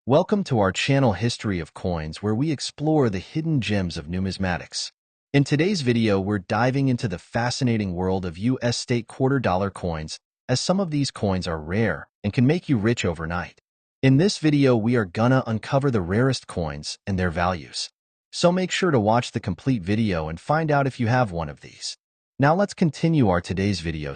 Welcome to our channel History of Coins, where we explore the hidden gems of numismatics. In today's video, we're diving into the fascinating world of U.S. state quarter-dollar coins, as some of these coins are rare and can make you rich overnight. In this video, we are gonna uncover the rarest coins and their values. So make sure to watch the complete video and find out if you have one of these. Now let's continue our today's video.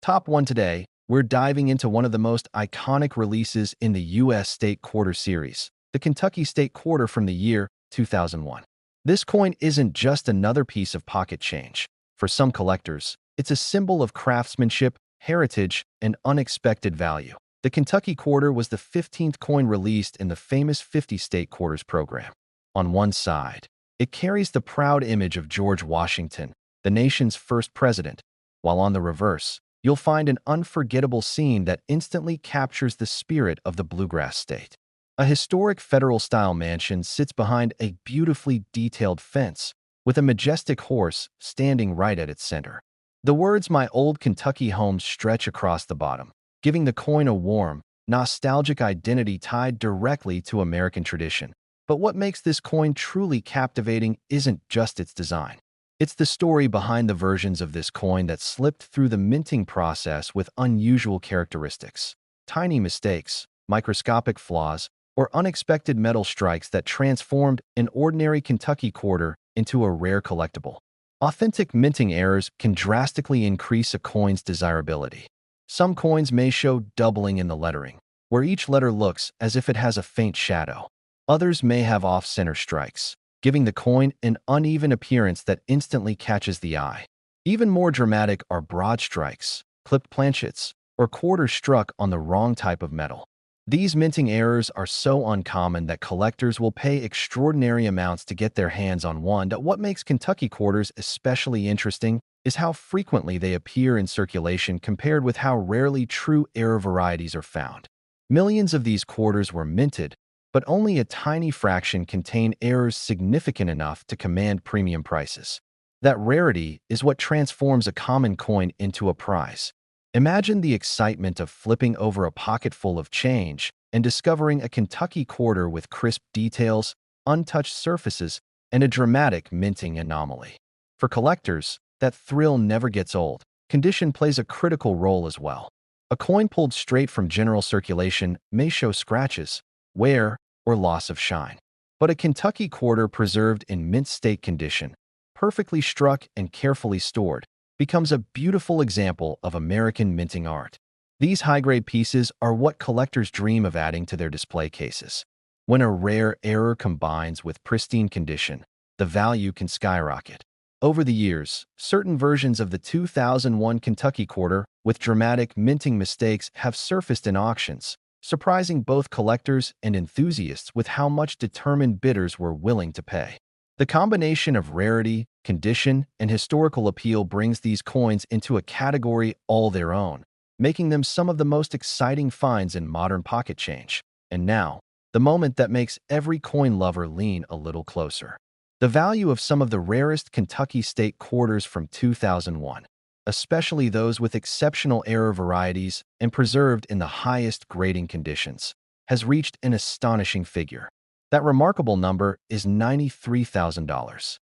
Top 1 today. We're diving into one of the most iconic releases in the U.S. State Quarter series, the Kentucky State Quarter from the year 2001. This coin isn't just another piece of pocket change. For some collectors, it's a symbol of craftsmanship, heritage, and unexpected value. The Kentucky Quarter was the 15th coin released in the famous 50 State Quarters program. On one side, it carries the proud image of George Washington, the nation's first president, while on the reverse, you'll find an unforgettable scene that instantly captures the spirit of the bluegrass state. A historic federal-style mansion sits behind a beautifully detailed fence, with a majestic horse standing right at its center. The words "My Old Kentucky Home" stretch across the bottom, giving the coin a warm, nostalgic identity tied directly to American tradition. But what makes this coin truly captivating isn't just its design. It's the story behind the versions of this coin that slipped through the minting process with unusual characteristics. Tiny mistakes, microscopic flaws, or unexpected metal strikes that transformed an ordinary Kentucky quarter into a rare collectible. Authentic minting errors can drastically increase a coin's desirability. Some coins may show doubling in the lettering, where each letter looks as if it has a faint shadow. Others may have off-center strikes, giving the coin an uneven appearance that instantly catches the eye. Even more dramatic are broad strikes, clipped planchets, or quarters struck on the wrong type of metal. These minting errors are so uncommon that collectors will pay extraordinary amounts to get their hands on one. What makes Kentucky quarters especially interesting is how frequently they appear in circulation compared with how rarely true error varieties are found. Millions of these quarters were minted, but only a tiny fraction contain errors significant enough to command premium prices. That rarity is what transforms a common coin into a prize. Imagine the excitement of flipping over a pocket full of change and discovering a Kentucky quarter with crisp details, untouched surfaces, and a dramatic minting anomaly. For collectors, that thrill never gets old. Condition plays a critical role as well. A coin pulled straight from general circulation may show scratches, wear, or loss of shine. But a Kentucky quarter preserved in mint state condition, perfectly struck and carefully stored, becomes a beautiful example of American minting art. These high-grade pieces are what collectors dream of adding to their display cases. When a rare error combines with pristine condition, the value can skyrocket. Over the years, certain versions of the 2001 Kentucky quarter with dramatic minting mistakes have surfaced in auctions, surprising both collectors and enthusiasts with how much determined bidders were willing to pay. The combination of rarity, condition, and historical appeal brings these coins into a category all their own, making them some of the most exciting finds in modern pocket change. And now, the moment that makes every coin lover lean a little closer. The value of some of the rarest Kentucky state quarters from 2001. Especially those with exceptional error varieties and preserved in the highest grading conditions, has reached an astonishing figure. That remarkable number is $93,000.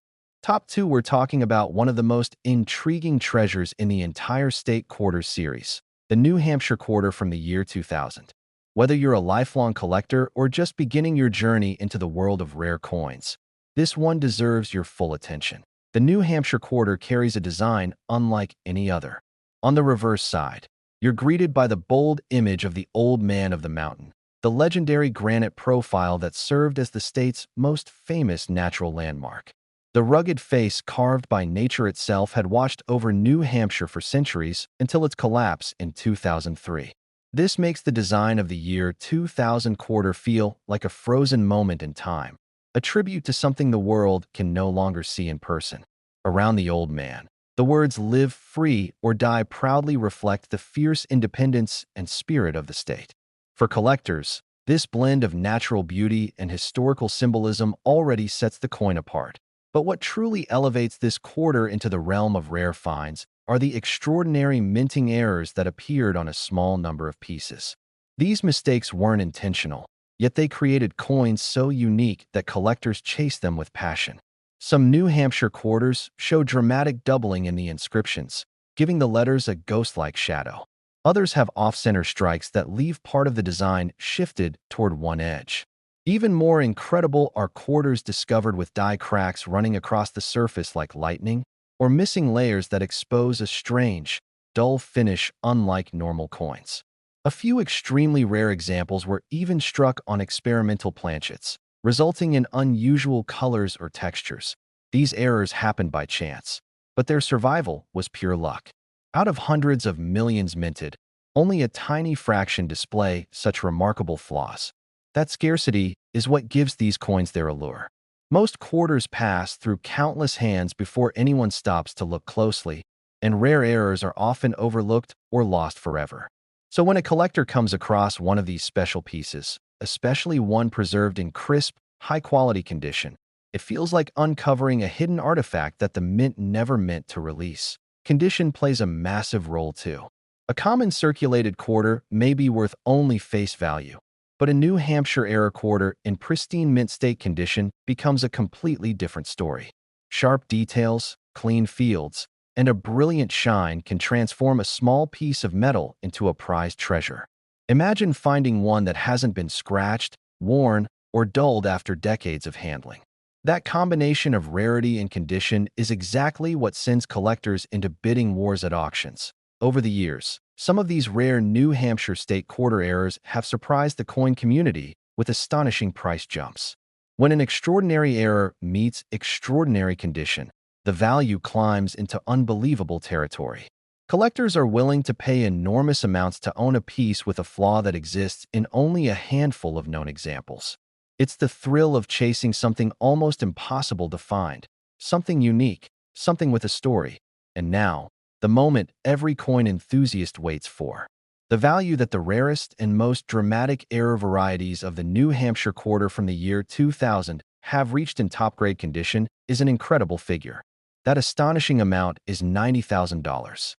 Top 2, we're talking about one of the most intriguing treasures in the entire state quarter series, the New Hampshire quarter from the year 2000. Whether you're a lifelong collector or just beginning your journey into the world of rare coins, this one deserves your full attention. The New Hampshire quarter carries a design unlike any other. On the reverse side, you're greeted by the bold image of the Old Man of the Mountain, the legendary granite profile that served as the state's most famous natural landmark. The rugged face carved by nature itself had watched over New Hampshire for centuries until its collapse in 2003. This makes the design of the year 2000 quarter feel like a frozen moment in time, a tribute to something the world can no longer see in person. Around the Old Man, the words "Live free or die proudly" reflect the fierce independence and spirit of the state. For collectors, this blend of natural beauty and historical symbolism already sets the coin apart. But what truly elevates this quarter into the realm of rare finds are the extraordinary minting errors that appeared on a small number of pieces. These mistakes weren't intentional. yet they created coins so unique that collectors chase them with passion. Some New Hampshire quarters show dramatic doubling in the inscriptions, giving the letters a ghost-like shadow. Others have off-center strikes that leave part of the design shifted toward one edge. Even more incredible are quarters discovered with die cracks running across the surface like lightning, or missing layers that expose a strange, dull finish unlike normal coins. A few extremely rare examples were even struck on experimental planchets, resulting in unusual colors or textures. These errors happened by chance, but their survival was pure luck. Out of hundreds of millions minted, only a tiny fraction display such remarkable flaws. That scarcity is what gives these coins their allure. Most quarters pass through countless hands before anyone stops to look closely, and rare errors are often overlooked or lost forever. So when a collector comes across one of these special pieces, especially one preserved in crisp, high-quality condition, it feels like uncovering a hidden artifact that the mint never meant to release. Condition plays a massive role too. A common circulated quarter may be worth only face value, but a New Hampshire-era quarter in pristine mint state condition becomes a completely different story. Sharp details, clean fields, and a brilliant shine can transform a small piece of metal into a prized treasure. Imagine finding one that hasn't been scratched, worn, or dulled after decades of handling. That combination of rarity and condition is exactly what sends collectors into bidding wars at auctions. Over the years, some of these rare New Hampshire state quarter errors have surprised the coin community with astonishing price jumps. When an extraordinary error meets extraordinary condition, the value climbs into unbelievable territory. Collectors are willing to pay enormous amounts to own a piece with a flaw that exists in only a handful of known examples. It's the thrill of chasing something almost impossible to find, something unique, something with a story. And now, the moment every coin enthusiast waits for. The value that the rarest and most dramatic error varieties of the New Hampshire quarter from the year 2000 have reached in top-grade condition is an incredible figure. That astonishing amount is $90,000.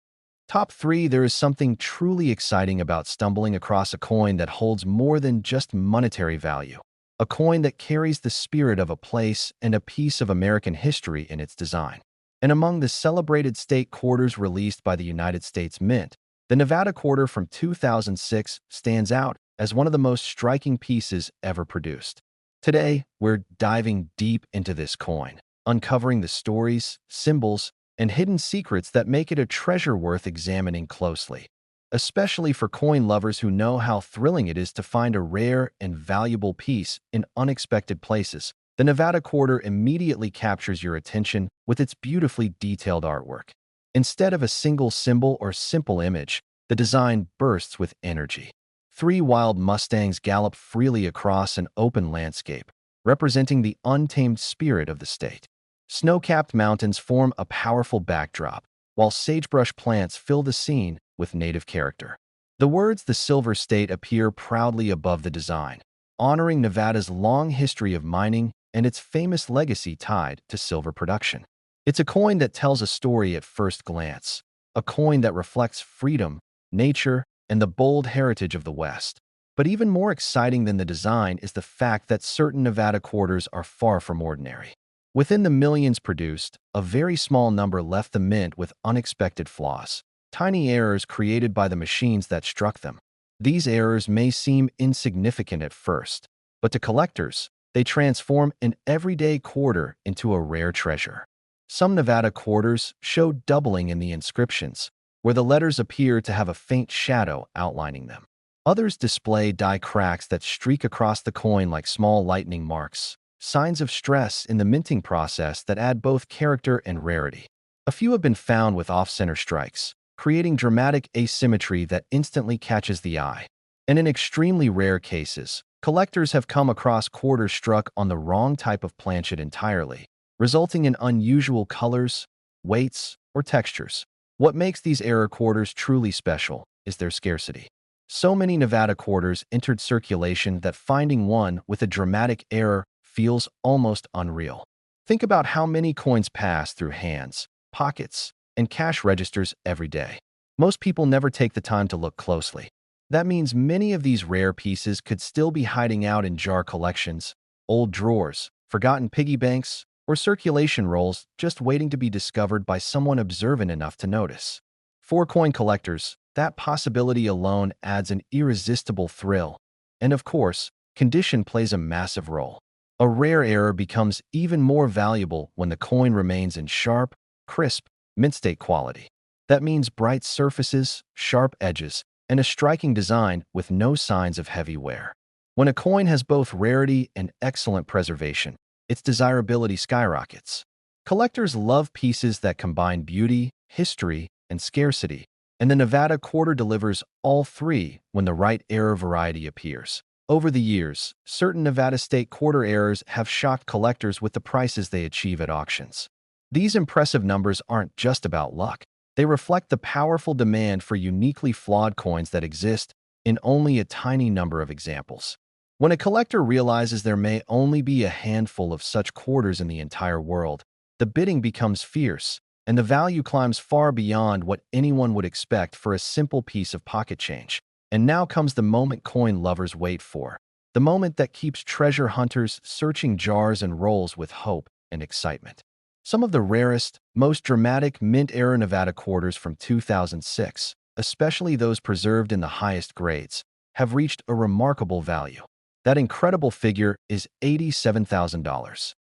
Top 3. There is something truly exciting about stumbling across a coin that holds more than just monetary value. A coin that carries the spirit of a place and a piece of American history in its design. And among the celebrated state quarters released by the United States Mint, the Nevada quarter from 2006 stands out as one of the most striking pieces ever produced. Today, we're diving deep into this coin, uncovering the stories, symbols, and hidden secrets that make it a treasure worth examining closely. Especially for coin lovers who know how thrilling it is to find a rare and valuable piece in unexpected places, the Nevada quarter immediately captures your attention with its beautifully detailed artwork. Instead of a single symbol or simple image, the design bursts with energy. 3 wild Mustangs gallop freely across an open landscape, representing the untamed spirit of the state. Snow-capped mountains form a powerful backdrop, while sagebrush plants fill the scene with native character. The words "the Silver State" appear proudly above the design, honoring Nevada's long history of mining and its famous legacy tied to silver production. It's a coin that tells a story at first glance, a coin that reflects freedom, nature, and the bold heritage of the West. But even more exciting than the design is the fact that certain Nevada quarters are far from ordinary. Within the millions produced, a very small number left the mint with unexpected flaws, tiny errors created by the machines that struck them. These errors may seem insignificant at first, but to collectors, they transform an everyday quarter into a rare treasure. Some Nevada quarters show doubling in the inscriptions, where the letters appear to have a faint shadow outlining them. Others display die cracks that streak across the coin like small lightning marks, signs of stress in the minting process that add both character and rarity. A few have been found with off-center strikes, creating dramatic asymmetry that instantly catches the eye. And in extremely rare cases, collectors have come across quarters struck on the wrong type of planchet entirely, resulting in unusual colors, weights, or textures. What makes these error quarters truly special is their scarcity. So many Nevada quarters entered circulation that finding one with a dramatic error feels almost unreal. Think about how many coins pass through hands, pockets, and cash registers every day. Most people never take the time to look closely. That means many of these rare pieces could still be hiding out in jar collections, old drawers, forgotten piggy banks, or circulation rolls just waiting to be discovered by someone observant enough to notice. For coin collectors, that possibility alone adds an irresistible thrill. And of course, condition plays a massive role. A rare error becomes even more valuable when the coin remains in sharp, crisp, mint-state quality. That means bright surfaces, sharp edges, and a striking design with no signs of heavy wear. When a coin has both rarity and excellent preservation, its desirability skyrockets. Collectors love pieces that combine beauty, history, and scarcity, and the Nevada quarter delivers all three when the right error variety appears. Over the years, certain Nevada state quarter errors have shocked collectors with the prices they achieve at auctions. These impressive numbers aren't just about luck. They reflect the powerful demand for uniquely flawed coins that exist in only a tiny number of examples. When a collector realizes there may only be a handful of such quarters in the entire world, the bidding becomes fierce, and the value climbs far beyond what anyone would expect for a simple piece of pocket change. And now comes the moment coin lovers wait for, the moment that keeps treasure hunters searching jars and rolls with hope and excitement. Some of the rarest, most dramatic mint-era Nevada quarters from 2006, especially those preserved in the highest grades, have reached a remarkable value. That incredible figure is $87,000.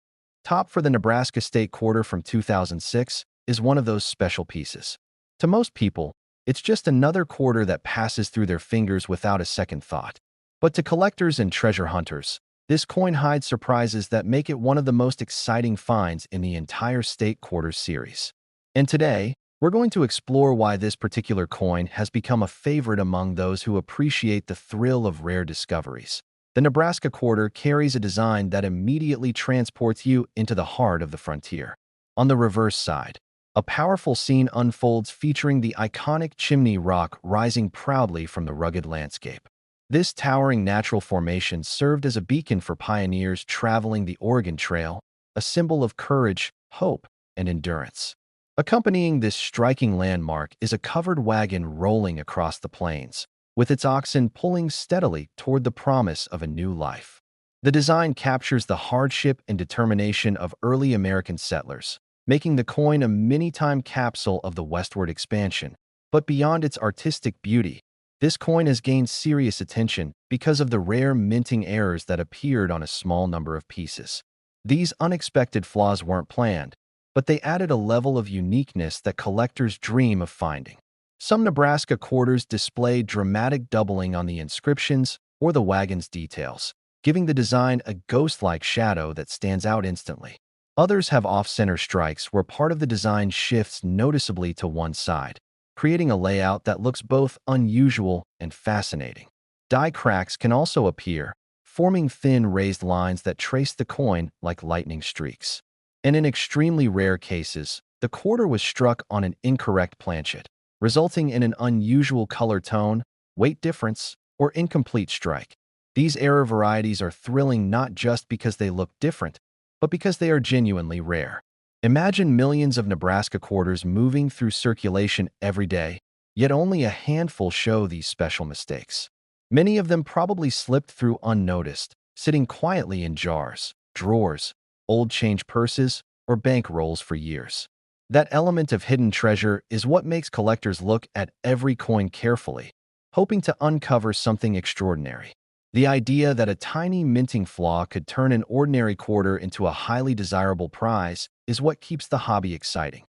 Top for the Nebraska State Quarter from 2006 is one of those special pieces. To most people, it's just another quarter that passes through their fingers without a second thought. But to collectors and treasure hunters, this coin hides surprises that make it one of the most exciting finds in the entire State Quarters series. And today, we're going to explore why this particular coin has become a favorite among those who appreciate the thrill of rare discoveries. The Nebraska quarter carries a design that immediately transports you into the heart of the frontier. On the reverse side, a powerful scene unfolds featuring the iconic Chimney Rock rising proudly from the rugged landscape. This towering natural formation served as a beacon for pioneers traveling the Oregon Trail, a symbol of courage, hope, and endurance. Accompanying this striking landmark is a covered wagon rolling across the plains, with its oxen pulling steadily toward the promise of a new life. The design captures the hardship and determination of early American settlers, making the coin a mini-time capsule of the westward expansion. But beyond its artistic beauty, this coin has gained serious attention because of the rare minting errors that appeared on a small number of pieces. These unexpected flaws weren't planned, but they added a level of uniqueness that collectors dream of finding. Some Nebraska quarters display dramatic doubling on the inscriptions or the wagon's details, giving the design a ghost-like shadow that stands out instantly. Others have off-center strikes where part of the design shifts noticeably to one side, creating a layout that looks both unusual and fascinating. Die cracks can also appear, forming thin raised lines that trace the coin like lightning streaks. And in extremely rare cases, the quarter was struck on an incorrect planchet, resulting in an unusual color tone, weight difference, or incomplete strike. These error varieties are thrilling not just because they look different, but because they are genuinely rare. Imagine millions of Nebraska quarters moving through circulation every day, yet only a handful show these special mistakes. Many of them probably slipped through unnoticed, sitting quietly in jars, drawers, old change purses, or bank rolls for years. That element of hidden treasure is what makes collectors look at every coin carefully, hoping to uncover something extraordinary. The idea that a tiny minting flaw could turn an ordinary quarter into a highly desirable prize is what keeps the hobby exciting.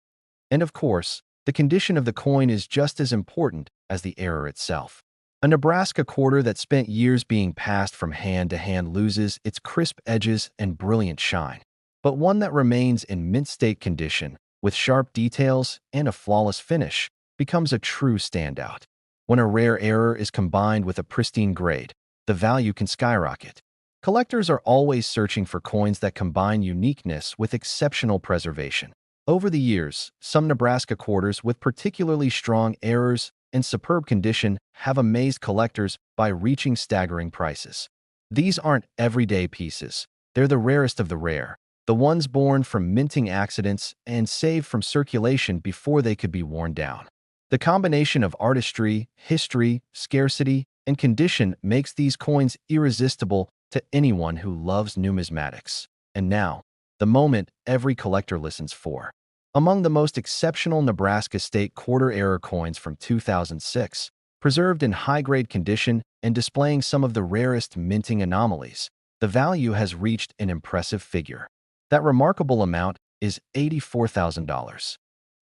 And of course, the condition of the coin is just as important as the error itself. A Nebraska quarter that spent years being passed from hand to hand loses its crisp edges and brilliant shine. But one that remains in mint state condition, with sharp details and a flawless finish, becomes a true standout. When a rare error is combined with a pristine grade, the value can skyrocket. Collectors are always searching for coins that combine uniqueness with exceptional preservation. Over the years, some Nebraska quarters with particularly strong errors and superb condition have amazed collectors by reaching staggering prices. These aren't everyday pieces. They're the rarest of the rare, the ones born from minting accidents and saved from circulation before they could be worn down. The combination of artistry, history, scarcity, and condition makes these coins irresistible to anyone who loves numismatics. And now, the moment every collector listens for. Among the most exceptional Nebraska State quarter-era coins from 2006, preserved in high-grade condition and displaying some of the rarest minting anomalies, the value has reached an impressive figure. That remarkable amount is $84,000.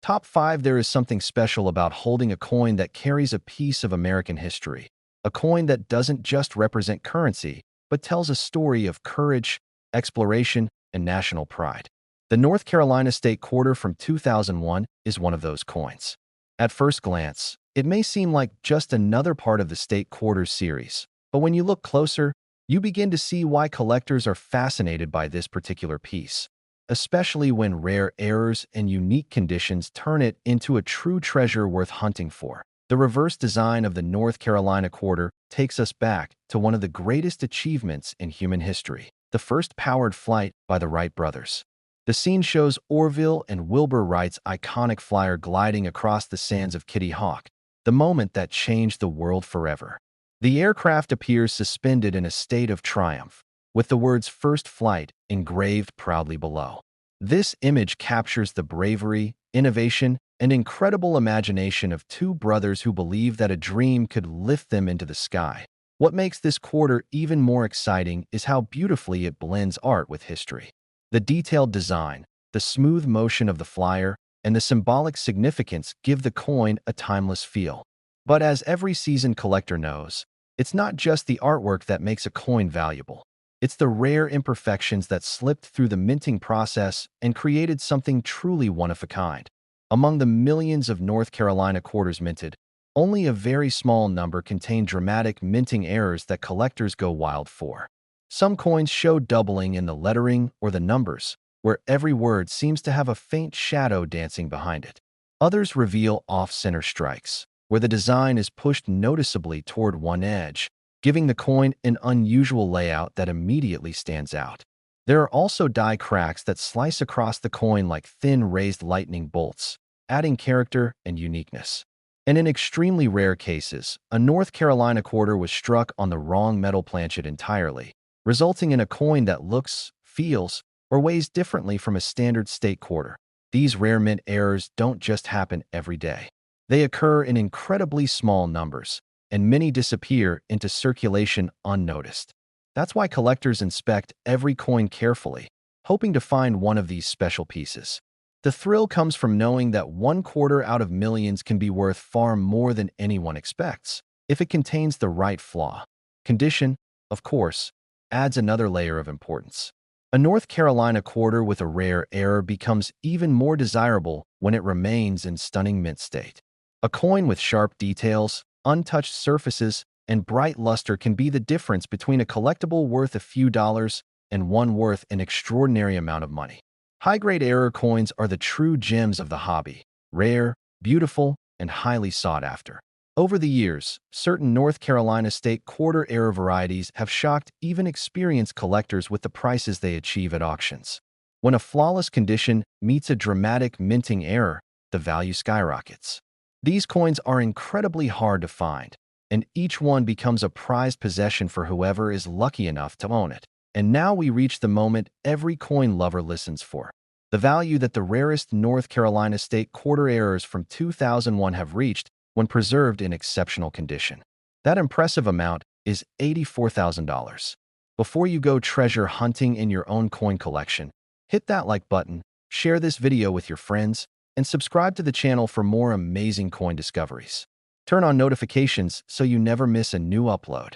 Top 5. There is something special about holding a coin that carries a piece of American history. A coin that doesn't just represent currency, but tells a story of courage, exploration, and national pride. The North Carolina State Quarter from 2001 is one of those coins. At first glance, it may seem like just another part of the State Quarters series, but when you look closer, you begin to see why collectors are fascinated by this particular piece, especially when rare errors and unique conditions turn it into a true treasure worth hunting for. The reverse design of the North Carolina Quarter takes us back to one of the greatest achievements in human history, the first powered flight by the Wright brothers. The scene shows Orville and Wilbur Wright's iconic flyer gliding across the sands of Kitty Hawk, the moment that changed the world forever. The aircraft appears suspended in a state of triumph, with the words "First Flight" engraved proudly below. This image captures the bravery, innovation, and incredible imagination of two brothers who believe that a dream could lift them into the sky. What makes this quarter even more exciting is how beautifully it blends art with history. The detailed design, the smooth motion of the flyer, and the symbolic significance give the coin a timeless feel. But as every seasoned collector knows, it's not just the artwork that makes a coin valuable. It's the rare imperfections that slipped through the minting process and created something truly one-of-a-kind. Among the millions of North Carolina quarters minted, only a very small number contain dramatic minting errors that collectors go wild for. Some coins show doubling in the lettering or the numbers, where every word seems to have a faint shadow dancing behind it. Others reveal off-center strikes, where the design is pushed noticeably toward one edge, giving the coin an unusual layout that immediately stands out. There are also die cracks that slice across the coin like thin raised lightning bolts, adding character and uniqueness. And in extremely rare cases, a North Carolina quarter was struck on the wrong metal planchet entirely, resulting in a coin that looks, feels, or weighs differently from a standard state quarter. These rare mint errors don't just happen every day. They occur in incredibly small numbers, and many disappear into circulation unnoticed. That's why collectors inspect every coin carefully, hoping to find one of these special pieces. The thrill comes from knowing that one quarter out of millions can be worth far more than anyone expects, if it contains the right flaw. Condition, of course, adds another layer of importance. A North Carolina quarter with a rare error becomes even more desirable when it remains in stunning mint state. A coin with sharp details, untouched surfaces, and bright luster can be the difference between a collectible worth a few dollars and one worth an extraordinary amount of money. High-grade error coins are the true gems of the hobby, rare, beautiful, and highly sought after. Over the years, certain North Carolina State quarter error varieties have shocked even experienced collectors with the prices they achieve at auctions. When a flawless condition meets a dramatic minting error, the value skyrockets. These coins are incredibly hard to find, and each one becomes a prized possession for whoever is lucky enough to own it. And now we reach the moment every coin lover listens for. The value that the rarest North Carolina State quarter errors from 2001 have reached when preserved in exceptional condition. That impressive amount is $84,000. Before you go treasure hunting in your own coin collection, hit that like button, share this video with your friends, and subscribe to the channel for more amazing coin discoveries. Turn on notifications so you never miss a new upload.